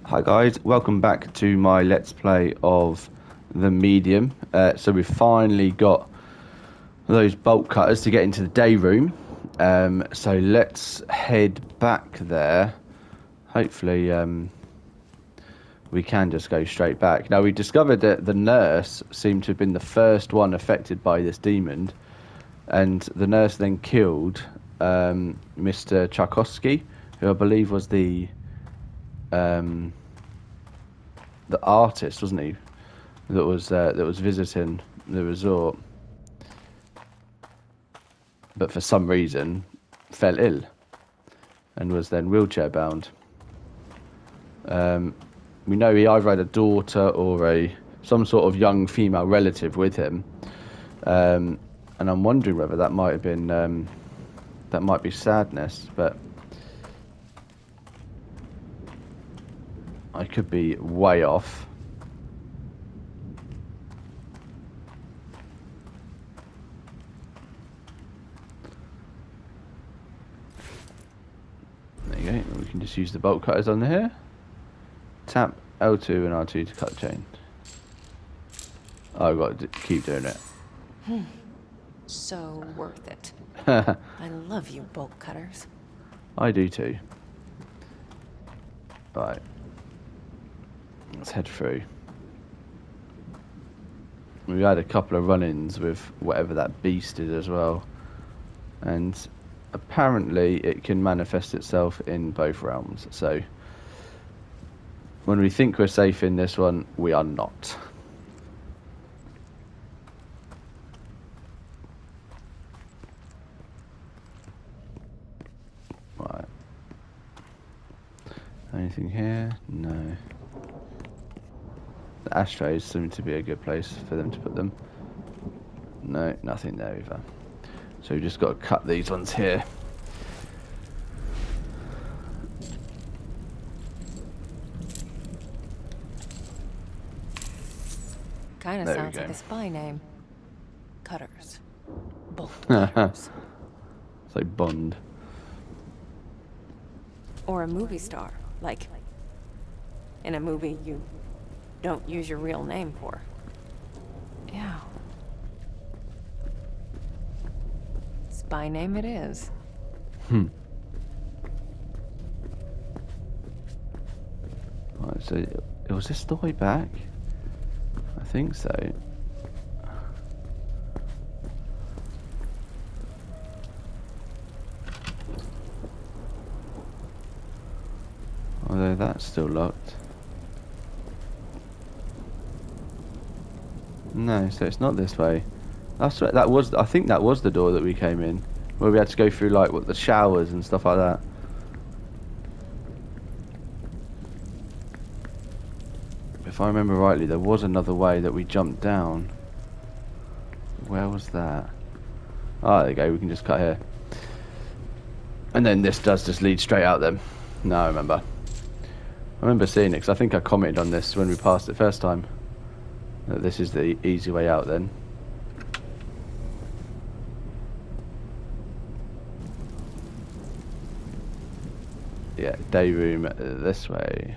Hi guys, welcome back to my Let's Play of The Medium. So we've finally got those bolt cutters to get into the day room. So let's head back there. Hopefully we can just go straight back. Now we discovered that the nurse seemed to have been the first one affected by this demon. And the nurse then killed Mr. Tchaikovsky, who I believe was um, the artist, wasn't he? That was visiting the resort, but for some reason fell ill and was then wheelchair bound. We know he either had a daughter or some sort of young female relative with him, and I'm wondering whether that might have been that might be Sadness, but I could be way off. There you go. We can just use the bolt cutters on here. Tap L2 and R2 to cut the chain. Oh, I've got to keep doing it. So worth it. I love you, bolt cutters. I do too. Right. Let's head through. We had a couple of run-ins with whatever that beast is as well. And apparently it can manifest itself in both realms. So when we think we're safe in this one, we are not. Right. Anything here? No. The ashtrays seem to be a good place for them to put them. No, nothing there either. So we just got to cut these ones here. Kinda There we sounds go. like a spy name. Cutters. Bolt It's cutters. like Bond. Or a movie star. Like, in a movie you don't use your real name for. Yeah. Spy name it is. Right, so was this the way back? I think so. Although that's still locked. No, so it's not this way. That's right, that was. I think that was the door that we came in, where we had to go through like what the showers and stuff like that. If I remember rightly, there was another way that we jumped down. Where was that? Oh, there you go. We can just cut here, and then this does just lead straight out. Then, no, I remember. I remember seeing it because I think I commented on this when we passed it first time. That this is the easy way out. Then. Yeah, day room this way.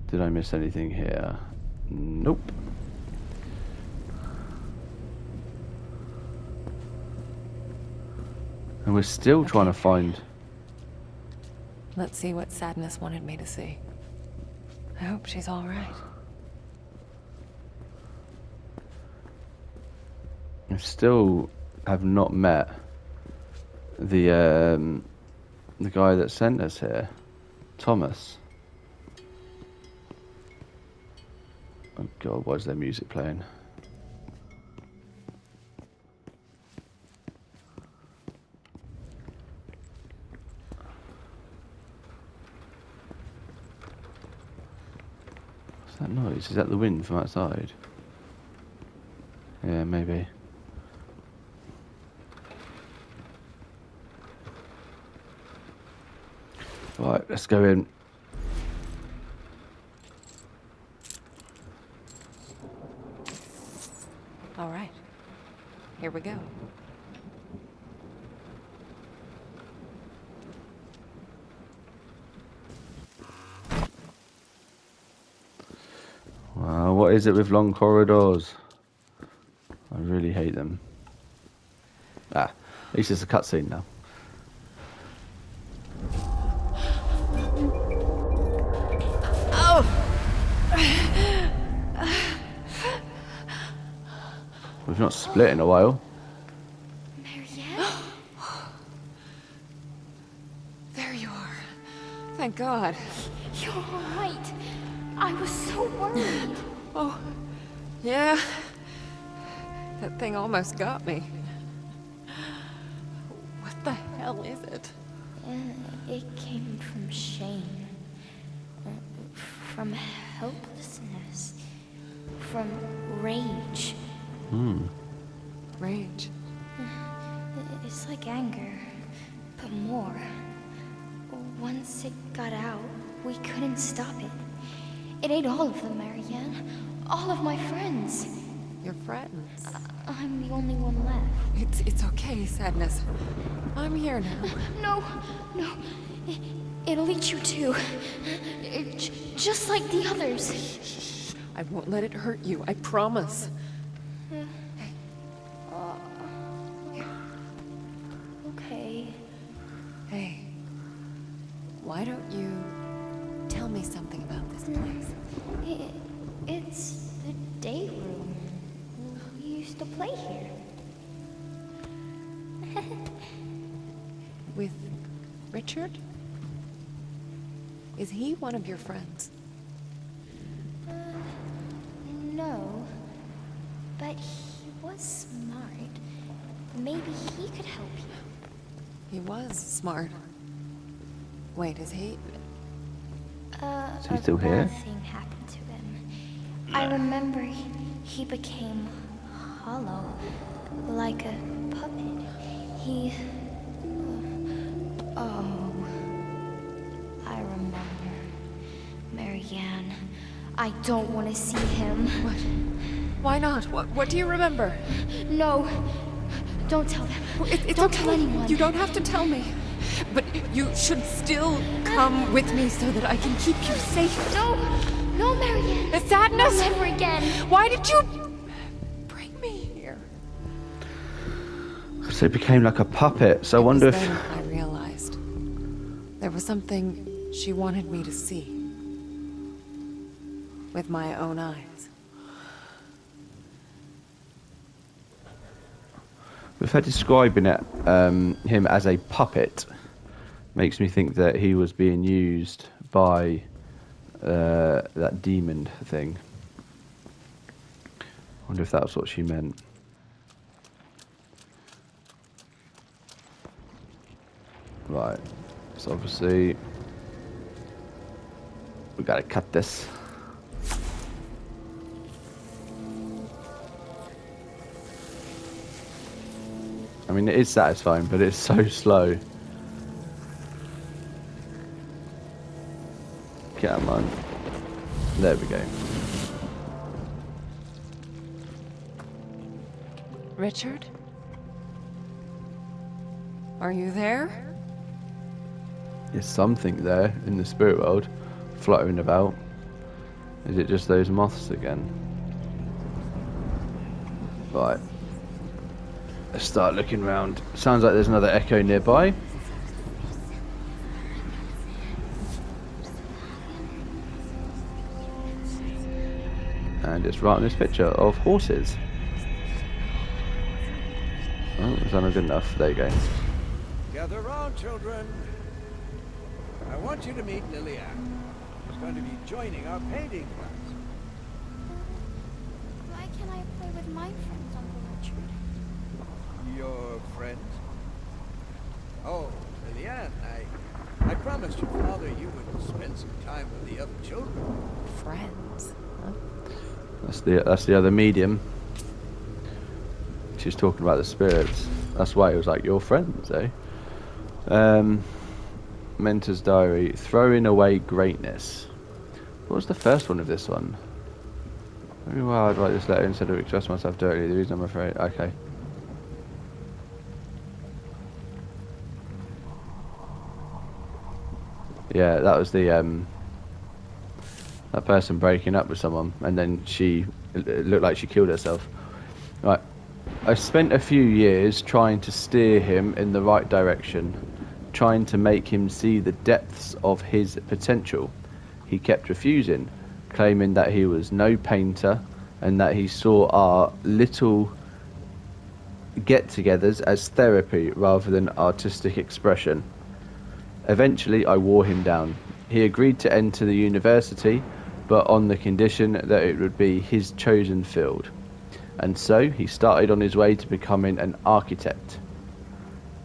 Did I miss anything here? Nope. And we're still trying to find... Let's see what Sadness wanted me to see. I hope she's alright. I still have not met the guy that sent us here. Thomas. Oh god, why is there music playing? What's that noise? Is that the wind from outside? Yeah, maybe. Right, let's go in. Alright. Here we go. What is it with long corridors? I really hate them. Ah, at least it's a cutscene now. We've not split in a while. Marianne? There you are. Thank God. You're all right. I was so worried. Oh, yeah. That thing almost got me. What the hell is it? It came from shame. From helplessness. From rage. Rage. It's like anger, but more. Once it got out, we couldn't stop it. It ate all of them, Marianne. All of my friends. Your friends. I'm the only one left. It's okay, Sadness. I'm here now. No. It'll eat you too. Just like the others. I won't let it hurt you, I promise. Okay. Hey, why don't you tell me something about this place? It's the day room. We used to play here. With Richard? Is he one of your friends? No. But he was smart. Maybe he could help you. He was smart. Wait, is he? Is he still a here? bad thing happened to him. I remember he became hollow, like a puppet. He... Oh... I remember. Marianne, I don't want to see him. What? Why not? What do you remember? No, don't tell them. It's don't okay. tell anyone. You don't have to tell me. But you should still come with me so that I can keep you safe. No, Marianne. The sadness! Never again. Why did you bring me here? So it became like a puppet. So I wonder if... Then I realized there was something she wanted me to see. With my own eyes. With her describing it, him as a puppet, makes me think that he was being used by that demon thing. I wonder if that was what she meant. Right, so obviously we gotta cut this. I mean, it is satisfying, but it's so slow. Come on. There we go. Richard? Are you there? There's something there in the spirit world, fluttering about. Is it just those moths again? Right. Let's start looking around. Sounds like there's another echo nearby. And it's right on this picture of horses. Oh, is that not good enough? There you go. Gather round, children. I want you to meet Lillian, who's going to be joining our painting class. Why can't I play with my friends, Uncle Richard? Your friends? Oh, Lillian, I promised your father you would spend some time with the other children. Friends. Huh? That's the other medium. She's talking about the spirits. That's why it was like your friends, eh? Mentor's diary. Throwing away greatness. What was the first one of this one? Maybe why I'd write this letter instead of express myself directly. The reason I'm afraid. Okay. Yeah, that was the That person breaking up with someone, and then it looked like she killed herself. Right. I spent a few years trying to steer him in the right direction, trying to make him see the depths of his potential. He kept refusing, claiming that he was no painter and that he saw our little get-togethers as therapy rather than artistic expression. Eventually, I wore him down. He agreed to enter the university, but on the condition that it would be his chosen field. And so he started on his way to becoming an architect.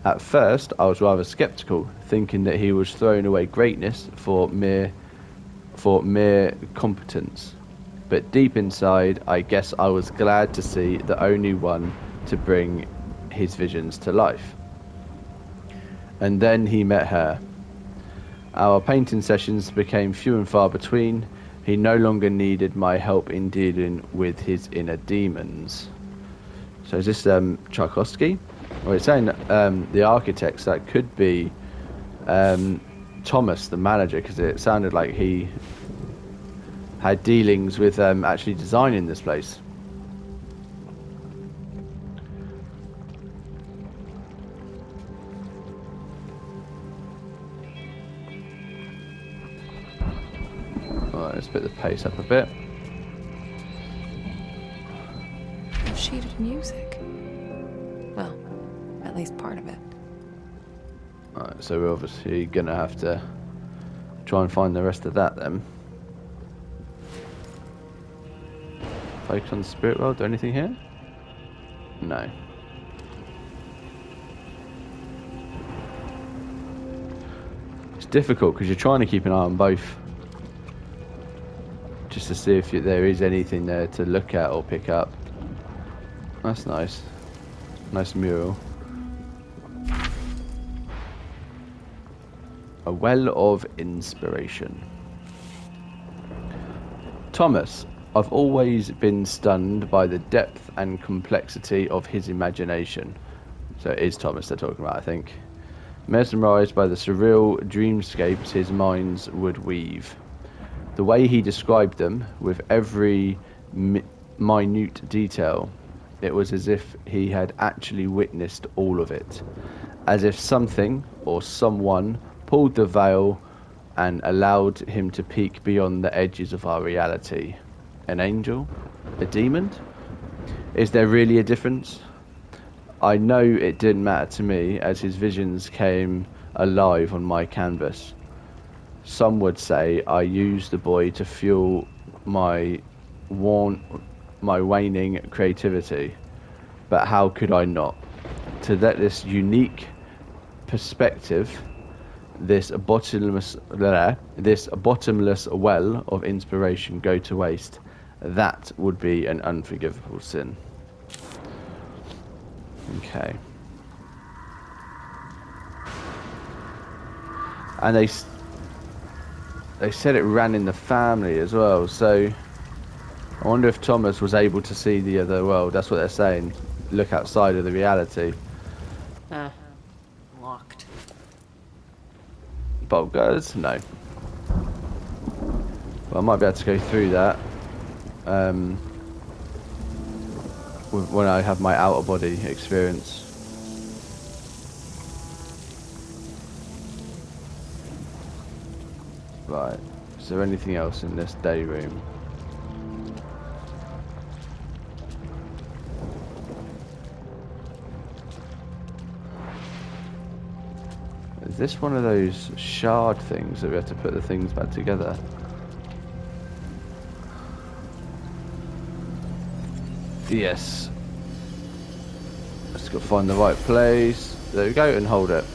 At first, I was rather skeptical, thinking that he was throwing away greatness for mere competence. But deep inside, I guess I was glad to see the only one to bring his visions to life. And then he met her. Our painting sessions became few and far between. He no longer needed my help in dealing with his inner demons. So is this Tchaikovsky? Well, it's saying the architects, that could be Thomas, the manager, because it sounded like he had dealings with actually designing this place. Alright, let's put the pace up a bit. A sheet of music. Well, at least part of it. Alright, so we're obviously gonna have to try and find the rest of that then. Focus on the spirit world. Do anything here? No. It's difficult because you're trying to keep an eye on both, just to see if there is anything there to look at or pick up. That's nice. Nice mural. A well of inspiration. Thomas, I've always been stunned by the depth and complexity of his imagination. So it is Thomas they're talking about, I think. Mesmerized by the surreal dreamscapes his minds would weave. The way he described them, with every minute detail, it was as if he had actually witnessed all of it. As if something or someone pulled the veil and allowed him to peek beyond the edges of our reality. An angel? A demon? Is there really a difference? I know it didn't matter to me, as his visions came alive on my canvas. Some would say I used the boy to fuel my waning creativity, but how could I not? To let this unique perspective, this bottomless well of inspiration go to waste, that would be an unforgivable sin. Okay. And they said it ran in the family as well, so I wonder if Thomas was able to see the other world. That's what they're saying. Look outside of the reality. Locked. Bolt guards? No. Well, I might be able to go through that when I have my outer body experience. Right. Is there anything else in this day room? Is this one of those shard things that we have to put the things back together? Yes. Let's go find the right place. There we go, and hold it.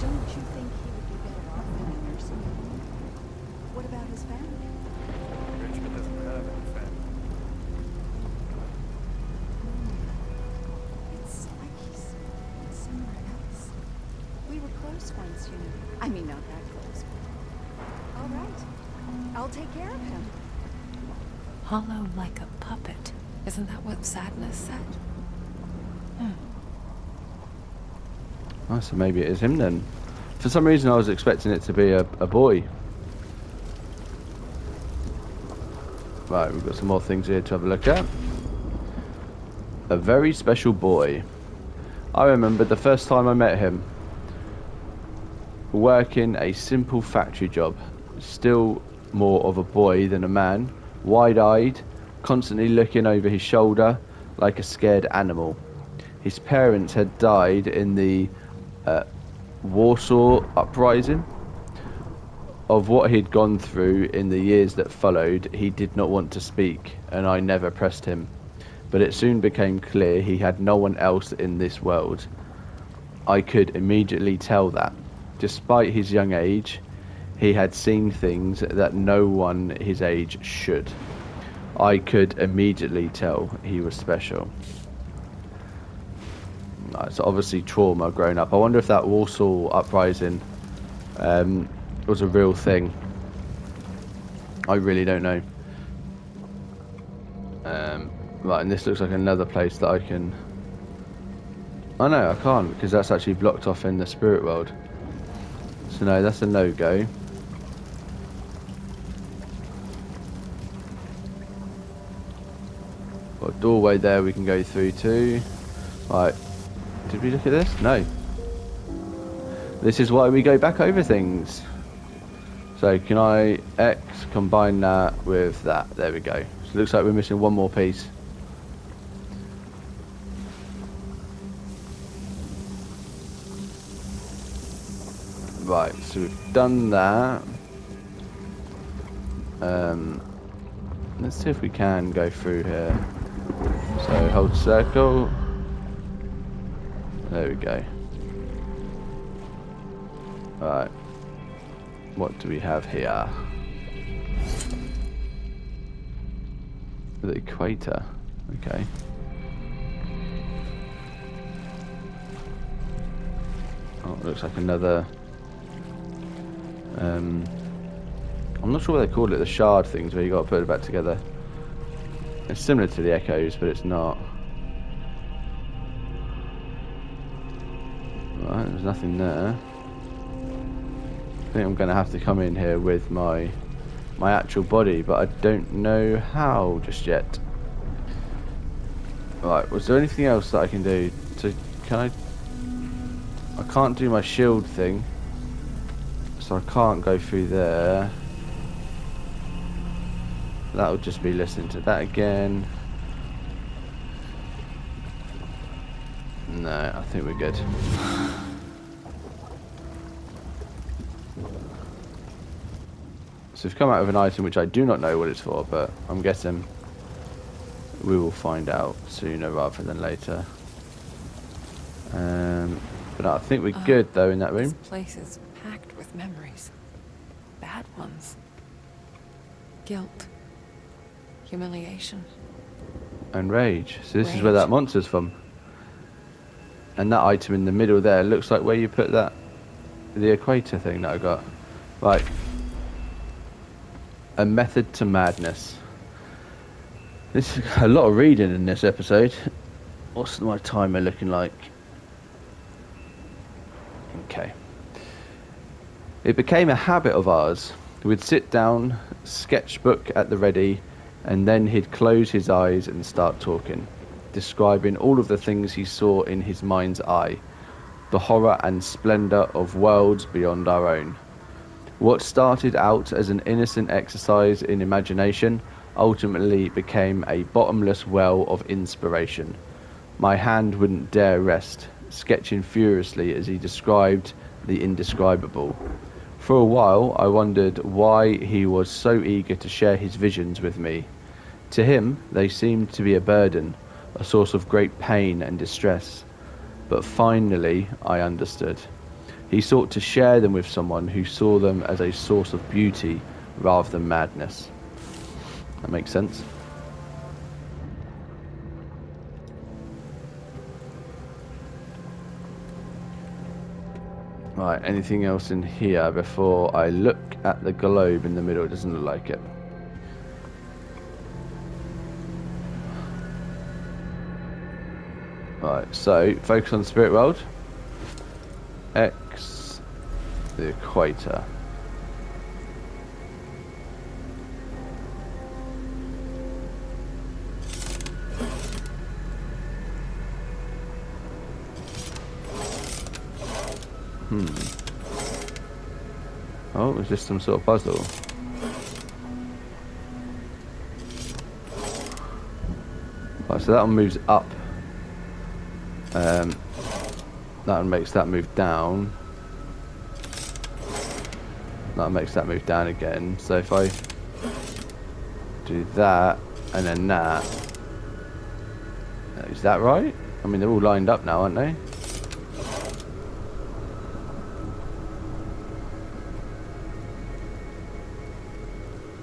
Don't you think he would be better off in a nursing home? What about his family? Richard doesn't have any family. It's like he's somewhere else. We were close once, you know. I mean, not that close. All right. I'll take care of him. Hollow like a puppet. Isn't that what Sadness said? Oh, so maybe it is him then. For some reason I was expecting it to be a boy. Right, we've got some more things here to have a look at. A very special boy. I remember the first time I met him, working a simple factory job, still more of a boy than a man, wide-eyed, constantly looking over his shoulder like a scared animal. His parents had died in the Warsaw Uprising. Of what he'd gone through in the years that followed, he did not want to speak, and I never pressed him. But it soon became clear he had no one else in this world. I could immediately tell that. Despite his young age, he had seen things that no one his age should. I could immediately tell he was special. It's obviously trauma growing up. I wonder if that Warsaw Uprising was a real thing. I really don't know. Right, and this looks like another place that I can... Oh no, I can't, because that's actually blocked off in the spirit world. So no, that's a no-go. Got a doorway there we can go through too. Right, did we look at this? No. This is why we go back over things. So can I X combine that with that? There we go. So it looks like we're missing one more piece. Right, so we've done that. Let's see if we can go through here. So hold circle. There we go. Right. What do we have here? The equator. Okay. Oh, it looks like another... I'm not sure what they call it, the shard things where you got to put it back together. It's similar to the echoes, but it's not. Right, there's nothing there. I think I'm going to have to come in here with my actual body, but I don't know how just yet. Right, was there anything else that I can do? So can I can't do my shield thing, so I can't go through there. That would just be listening to that again. No, I think we're good. So we've come out with an item which I do not know what it's for, but I'm guessing we will find out sooner rather than later. But I think we're good though in that room. This place is packed with memories. Bad ones. Guilt. Humiliation. And rage. So this is where that monster's from. And that item in the middle there looks like where you put that, the equator thing that I got. Right. A method to madness. This is a lot of reading in this episode. What's my timer looking like? Okay. It became a habit of ours. We'd sit down, sketchbook at the ready, and then he'd close his eyes and start talking, describing all of the things he saw in his mind's eye, the horror and splendour of worlds beyond our own. What started out as an innocent exercise in imagination ultimately became a bottomless well of inspiration. My hand wouldn't dare rest, sketching furiously as he described the indescribable. For a while, I wondered why he was so eager to share his visions with me. To him, they seemed to be a burden, a source of great pain and distress. But finally, I understood. He sought to share them with someone who saw them as a source of beauty rather than madness. That makes sense. Right, anything else in here before I look at the globe in the middle? It doesn't look like it. Right, so focus on the spirit world. X, the equator. Oh, it's just some sort of puzzle. Right, so that one moves up. That one makes that move down. That makes that move down again. So if I do that and then that, is that right? I mean, they're all lined up now, aren't they?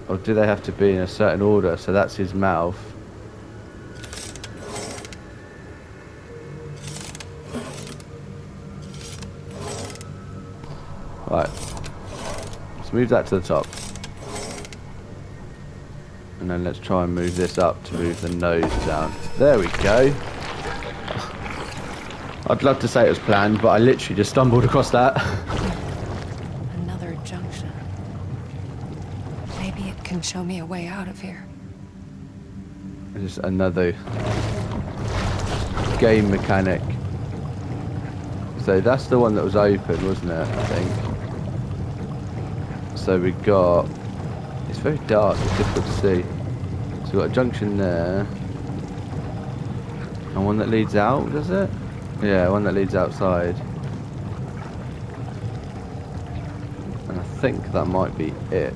Or do they have to be in a certain order? So that's his mouth. Right. Let's move that to the top. And then let's try and move this up to move the nose down. There we go. I'd love to say it was planned, but I literally just stumbled across that. Another junction. Maybe it can show me a way out of here. Just another game mechanic. So that's the one that was open, wasn't it? I think. So we got. It's very dark. It's difficult to see. So we've got a junction there, and one that leads out. Does it? Yeah, one that leads outside. And I think that might be it.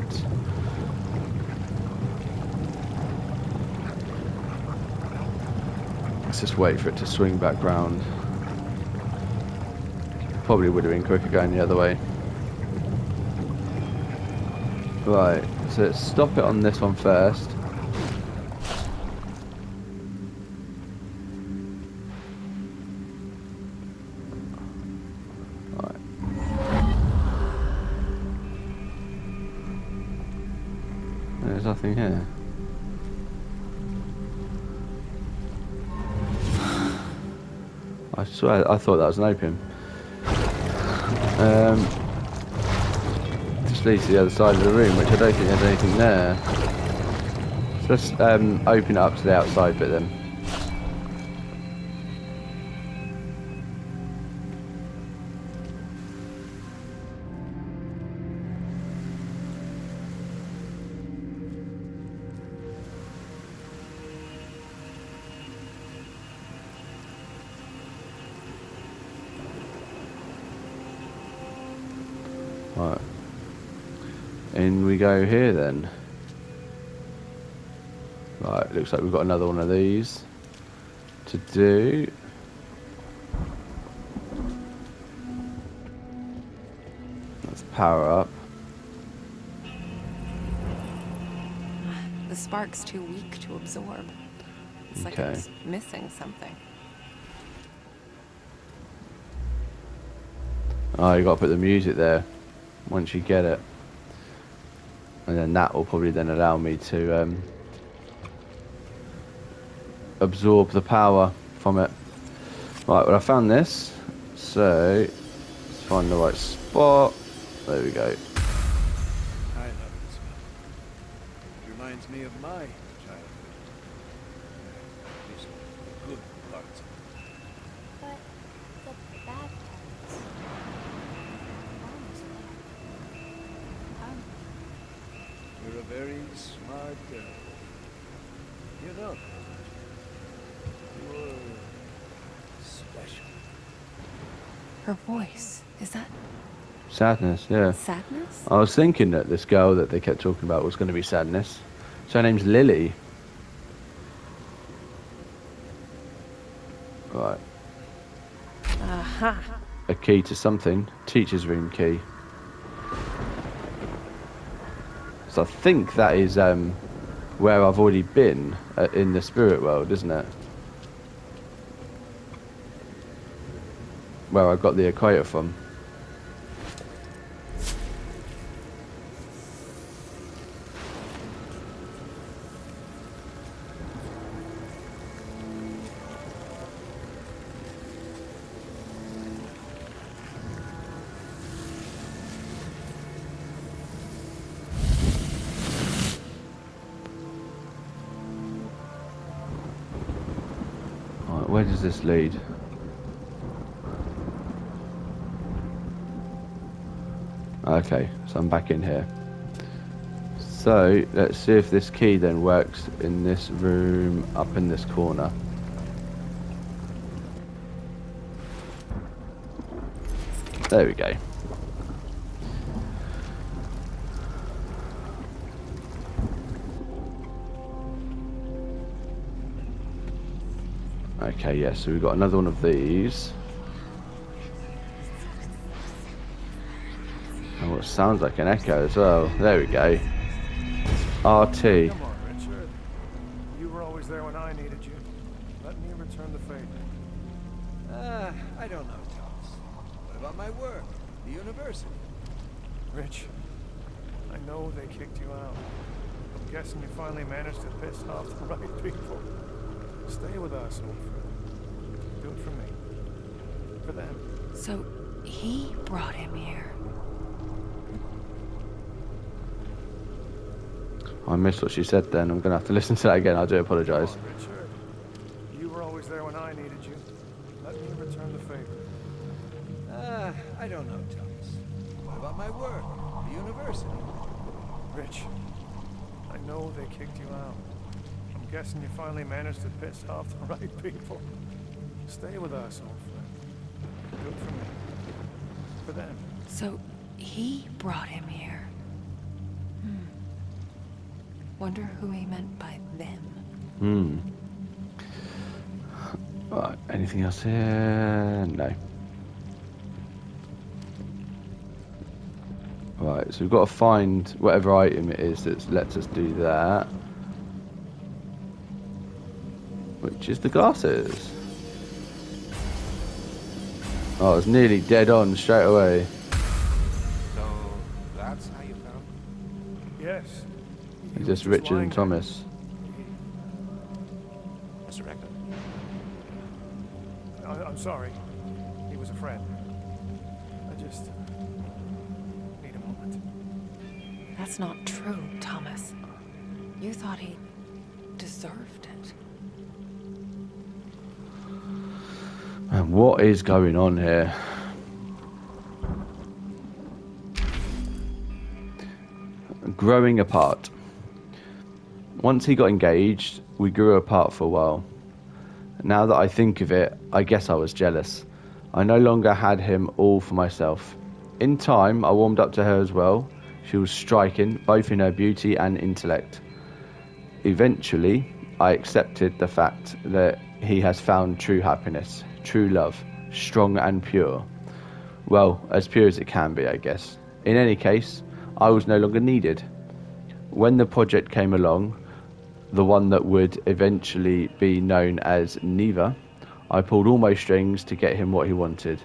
Let's just wait for it to swing back round. Probably would have been quicker going the other way. Right, so let's stop it on this one first. Right. There's nothing here. I swear, I thought that was an opium. Just leads to the other side of the room, which I don't think there's anything there. So let's open it up to the outside bit then. Right. In we go here then. Right, looks like we've got another one of these to do. Let's power up. The spark's too weak to absorb. It's like Okay. it's missing something. Oh, you got to put the music there once you get it, and then that will probably then allow me to absorb the power from it. Right, well I found this, so let's find the right spot. There we go. I love it smell. It reminds me of my childhood. At least the good parts of it. But the bad parts. Honestly. You're a very smart girl. You know that. You're special. Her voice, is that Sadness, yeah. sadness? I was thinking that this girl that they kept talking about was going to be Sadness. So her name's Lily. Right. Aha. A key to something. Teacher's room key. So I think that is where I've already been in the spirit world, isn't it? Where I got the equator from. Right, where does this lead? Okay, so I'm back in here. So let's see if this key then works in this room up in this corner. There we go. Okay, yeah, so we've got another one of these. And what sounds like an echo as well. There we go. RT. Come on, Richard. You were always there when I needed you. Let me return the favor. I don't know, Thomas. What about my work? The university? Rich, I know they kicked you out. I'm guessing you finally managed to piss off the right people. Stay with us, old friend. Do it for me. For them. So he brought him here. I missed what she said then. I'm going to have to listen to that again. I do apologise. Come on, Richard. You were always there when I needed you. Let me return the favor. I don't know, Thomas. What about my work? The university? Rich, I know they kicked you out. I'm guessing you finally managed to piss off the right people. Stay with us, old friend. Do it for me. For them. So he brought him here. Wonder who he meant by them. Right, anything else here? No. Right, so we've got to find whatever item it is that lets us do that. Which is the glasses. Oh, I was nearly dead on straight away. So that's how you found him? Yes. It's He was just Richard lying and there. Thomas. Resurrected? I'm sorry. He was a friend. I just need a moment. That's not true, Thomas. You thought he deserved it. Man, what is going on here? Growing apart. Once he got engaged, we grew apart for a while. Now that I think of it, I guess I was jealous. I no longer had him all for myself. In time, I warmed up to her as well. She was striking, both in her beauty and intellect. Eventually, I accepted the fact that he has found true happiness, true love, strong and pure. Well, as pure as it can be, I guess. In any case, I was no longer needed. When the project came along, the one that would eventually be known as Neva, I pulled all my strings to get him what he wanted,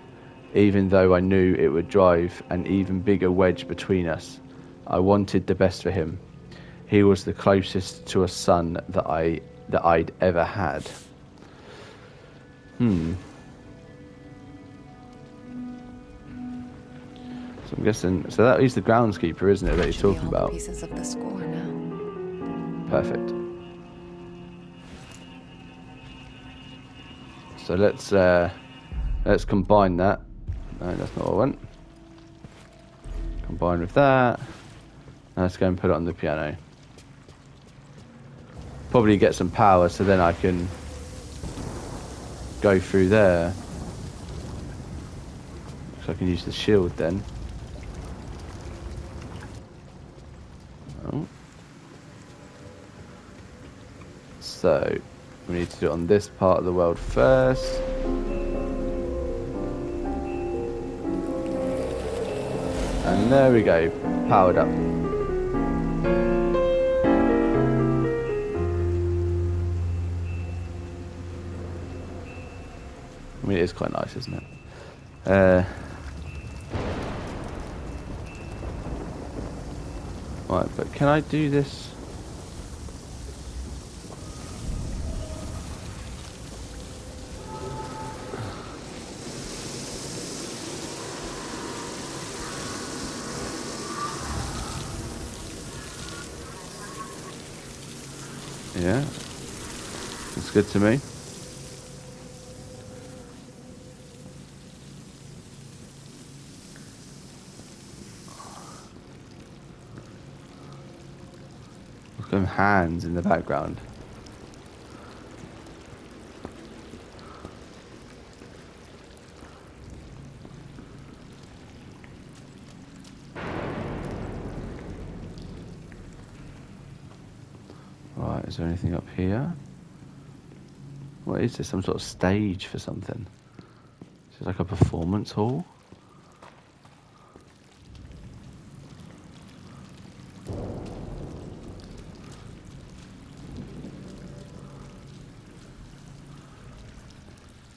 even though I knew it would drive an even bigger wedge between us. I wanted the best for him. He was the closest to a son that I'd ever had. So I'm guessing, so that is the groundskeeper, isn't it, that he's Should be talking all the about? pieces of the score now. Perfect. So let's combine that. No, that's not what I want. Combine with that. Now let's go and put it on the piano. Probably get some power so then I can go through there. So I can use the shield then. Oh. So we need to do it on this part of the world first. And there we go, powered up. I mean, it is quite nice, isn't it? Right, but can I do this? Yeah, it's good to me. Some hands in the background. Right, is there anything up here? What is this? Some sort of stage for something? Is it like a performance hall?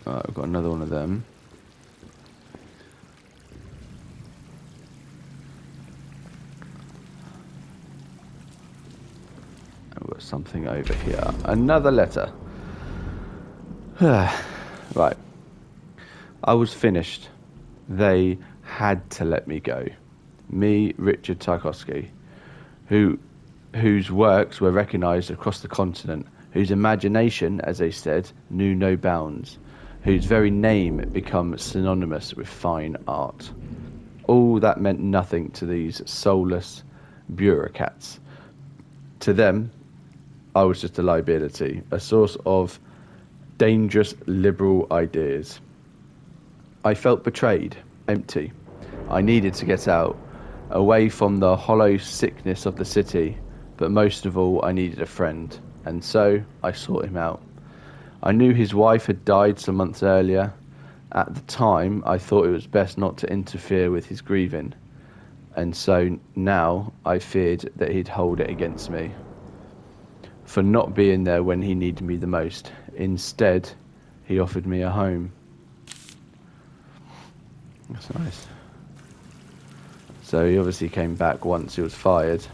Right, I've got another one of them. I've got something over here. Another letter. Right. I was finished. They had to let me go. Me, Richard Tarkovsky, whose works were recognised across the continent, whose imagination, as they said, knew no bounds, whose very name became synonymous with fine art. All that meant nothing to these soulless bureaucrats. To them, I was just a liability, a source of dangerous liberal ideas. I felt betrayed, empty. I needed to get out, away from the hollow sickness of the city, but most of all, I needed a friend, and so I sought him out. I knew his wife had died some months earlier. At the time, I thought it was best not to interfere with his grieving, and so now I feared that he'd hold it against me for not being there when he needed me the most. Instead, he offered me a home. That's nice. So he obviously came back once he was fired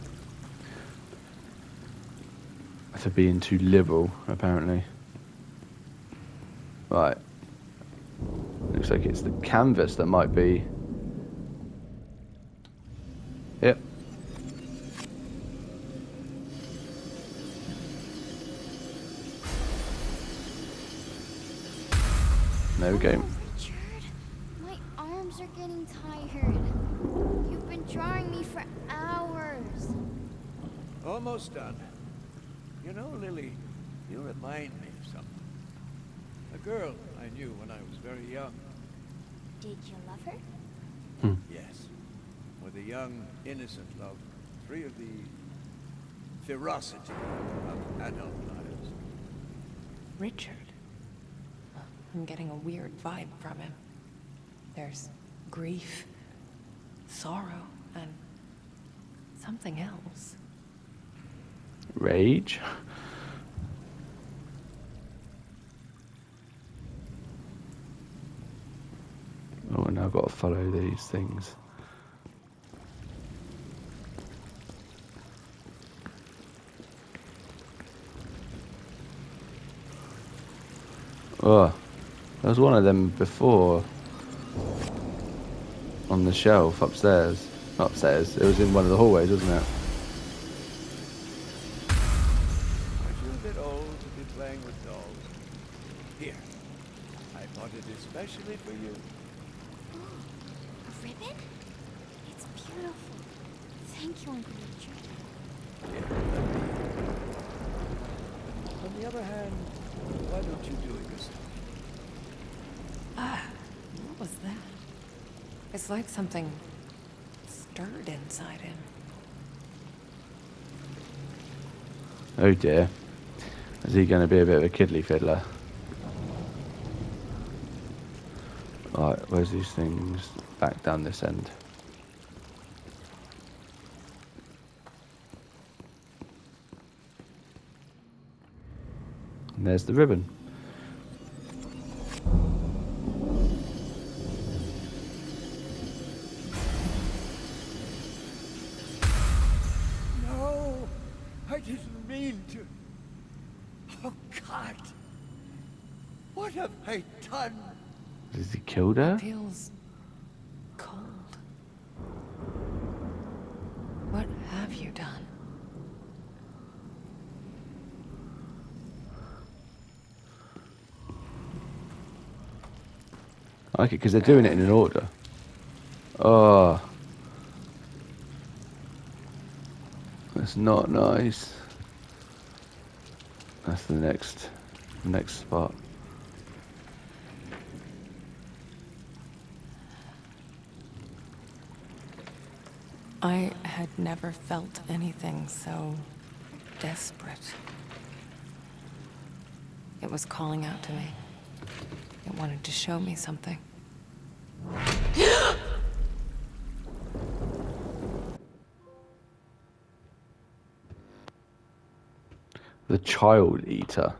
for being too liberal, apparently. Right. Looks like it's the canvas that might be... Yep. There we go. Richard, my arms are getting tired. You've been drawing me for hours. Almost done. You know, Lily, you remind me of something. A girl I knew when I was very young. Did you love her? Yes. With a young, innocent love, free of the ferocity of adult lives. Richard. I'm getting a weird vibe from him. There's grief, sorrow, and something else. Rage. Oh, and I've got to follow these things. Oh, there was one of them before on the shelf upstairs. Not upstairs, it was in one of the hallways, wasn't it? Aren't you a bit old to be playing with dolls? Here, I bought it especially for you. A ribbon? It's beautiful. Thank you, Uncle Richard. Here, let me. On the other hand, why don't you do it yourself? What was that? It's like something stirred inside him. Oh dear. Is he going to be a bit of a kiddly fiddler? Right, where's these things? Back down this end. And there's the ribbon. No, I didn't mean to. Oh, God. What have I done? Has he killed her? Feels cold. What have you done? I like it because they're doing it in an order. Oh. That's not nice. That's the next spot. I had never felt anything so desperate. It was calling out to me. It wanted to show me something. The Child Eater.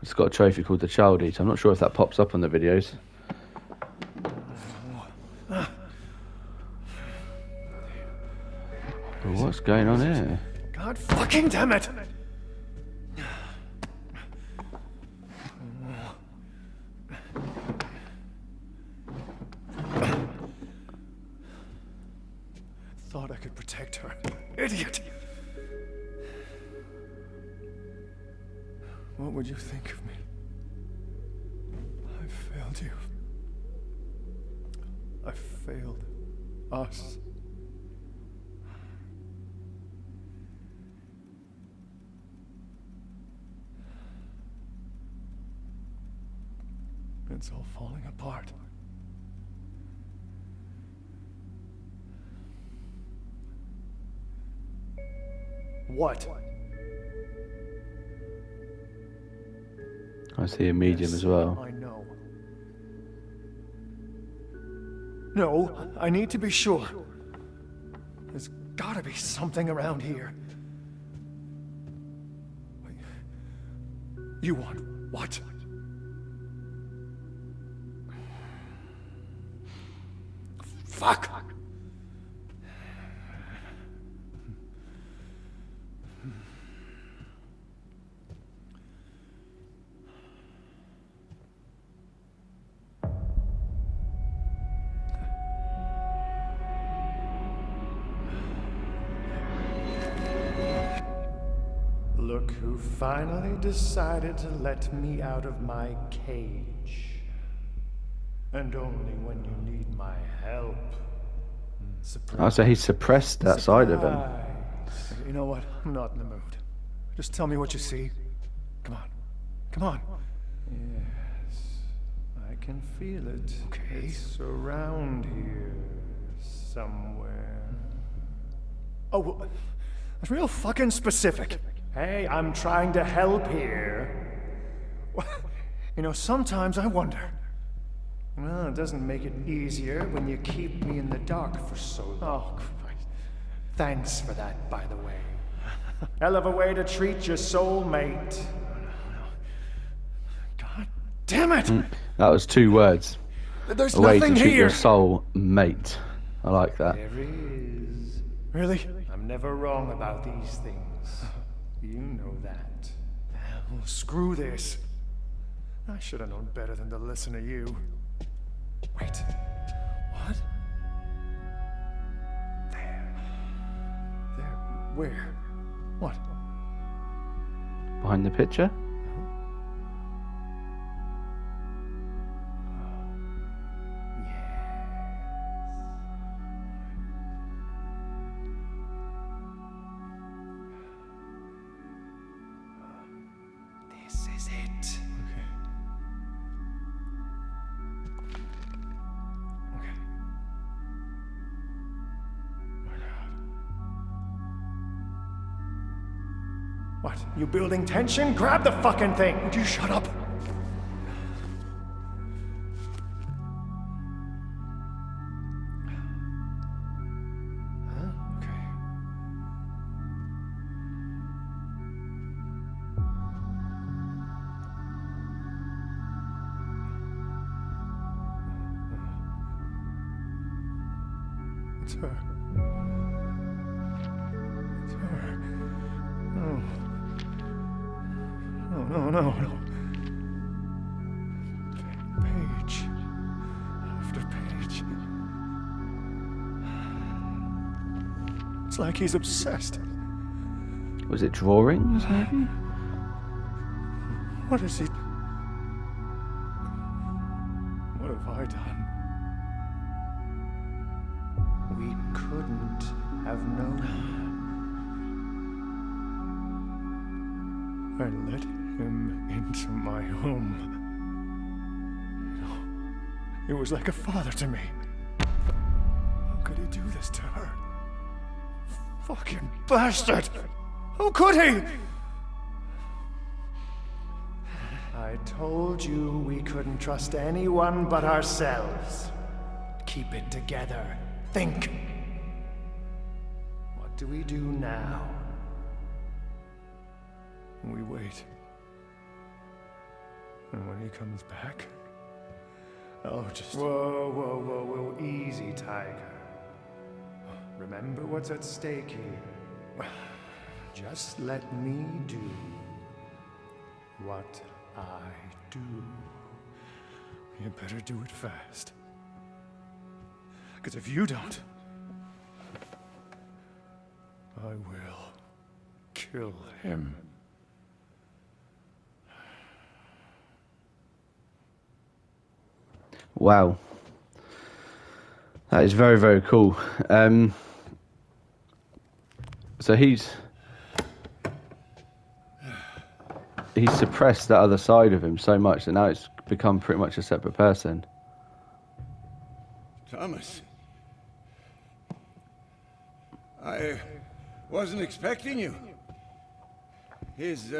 It's got a trophy called the Child Eater. I'm not sure if that pops up on the videos. What's going on here? God fucking damn it! Thought I could protect her. Idiot! What would you think of me? I failed you. I failed us. It's all falling apart. What? I see a medium as well. I know. No, I need to be sure. There's gotta be something around here. You want what? Fuck! Look who finally decided to let me out of my cage. And only when you need my help. Oh, so he suppressed that side of him. Surprise. You know what? I'm not in the mood. Just tell me what you see. Come on. Come on. Yes. I can feel it. Okay. It's around here. Somewhere. Oh, well, that's real fucking specific. Hey, I'm trying to help here. You know, sometimes I wonder. Well, it doesn't make it easier when you keep me in the dark for so long. Oh, Christ. Thanks for that, by the way. Hell of a way to treat your soulmate. God damn it! That was 2 words. There's A way to nothing treat here. your soul mate. I like that. There is. Really? I'm never wrong about these things. You know that. Well, screw this. I should have known better than to listen to you. Wait. What? There. There. Where? What? Behind the picture? This is it. Okay. My God. What? You building tension? Grab the fucking thing! Would you shut up? Huh? Okay. It's her. It's her. No. No. Page. After page. It's like he's obsessed. Was it drawings, maybe? What is he? What have I done? We couldn't have known. I let him. him into my home. It was like a father to me. How could he do this to her? Fucking bastard! How could he? I told you we couldn't trust anyone but ourselves. Keep it together. Think. What do we do now? We wait. And when he comes back, I'll just... Whoa, easy, Tiger. Remember what's at stake here. Just let me do what I do. You better do it fast. Because if you don't, I will kill him. Wow. That is very, very cool. So he's suppressed that other side of him so much that now it's become pretty much a separate person. Thomas. I wasn't expecting you. Is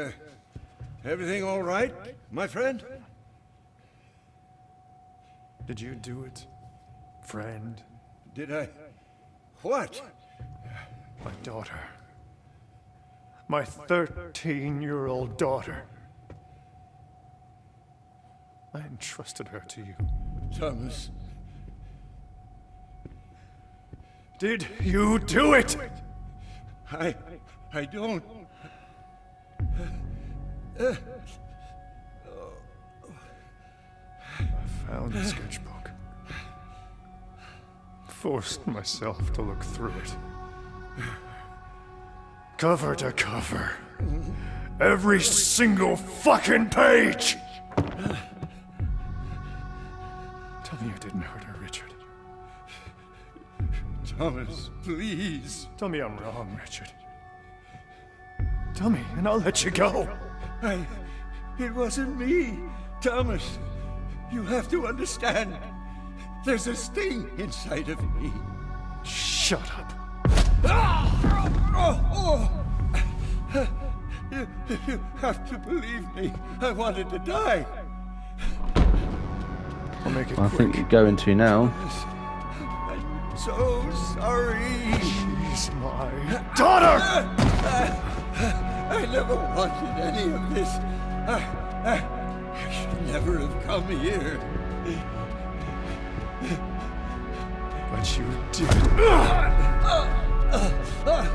everything all right, my friend? Did you do it, friend? Did I? What? My daughter. My 13-year-old daughter. I entrusted her to you. Thomas. Did you do it? I don't. I found the sketchbook. Forced myself to look through it. Cover to cover. Every single fucking page! Tell me you didn't hurt her, Richard. Thomas, please. Tell me I'm wrong, Richard. Tell me, and I'll let you go. It wasn't me. Thomas, you have to understand. There's a sting inside of me. Shut up. You have to believe me. I wanted to die. I'll make it I quick. think you're going to now. I'm so sorry. She's my daughter! I never wanted any of this. I should never have come here. But you did.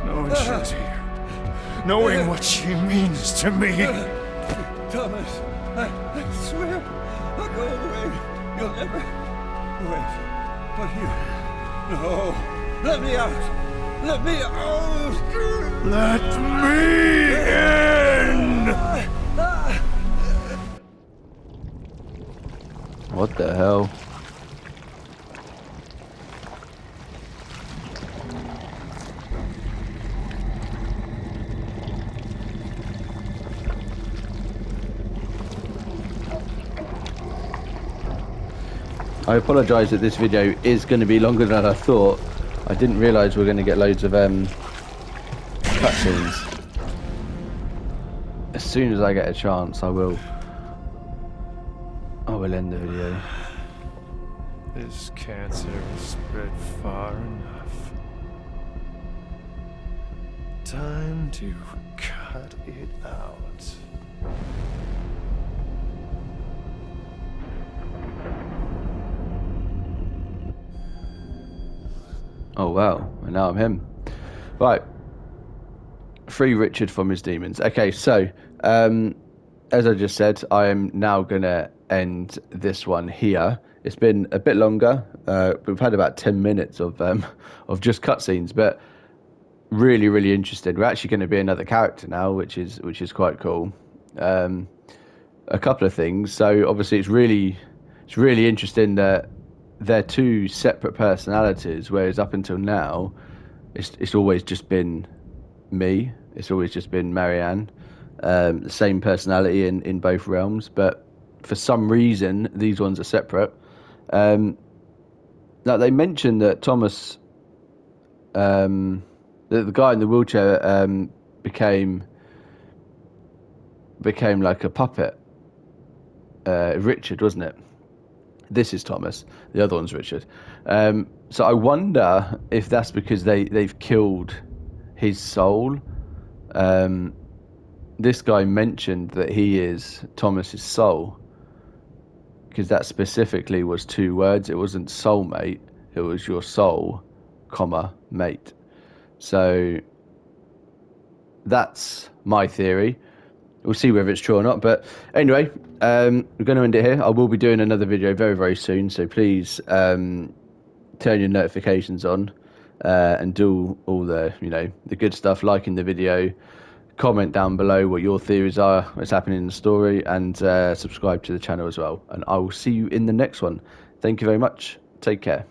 Knowing she was here. Knowing what she means to me. Thomas, I swear I'll go away. You'll never... Wait, but you... No, let me out. Let me out. Let me in! What the hell? I apologise that this video is going to be longer than I thought. I didn't realise we were going to get loads of cutscenes. As soon as I get a chance, I will end the video. This cancer has spread far enough. Time to cut it out. Oh wow, and now I'm him. Right. Free Richard from his demons. Okay, so as I just said, I am now gonna end this one here. It's been a bit longer. We've had about 10 minutes of just cutscenes, but really, really interesting. We're actually going to be another character now, which is quite cool. A couple of things. So obviously, it's really interesting that they're two separate personalities, whereas up until now, it's always just been me. It's always just been Marianne. the same personality in both realms, but for some reason these ones are separate. Now they mentioned that Thomas, the guy in the wheelchair, became like a puppet. Richard, wasn't it? This is Thomas. The other one's Richard. So I wonder if that's because they've killed his soul. This guy mentioned that he is Thomas's soul, because that specifically was 2 words. It wasn't soulmate. It was your soul, comma, mate. So that's my theory. We'll see whether it's true or not. But anyway, we're going to end it here. I will be doing another video very, very soon. So please turn your notifications on and do all the, the good stuff, liking the video, comment down below what your theories are, what's happening in the story, and subscribe to the channel as well. And I will see you in the next one. Thank you very much. Take care.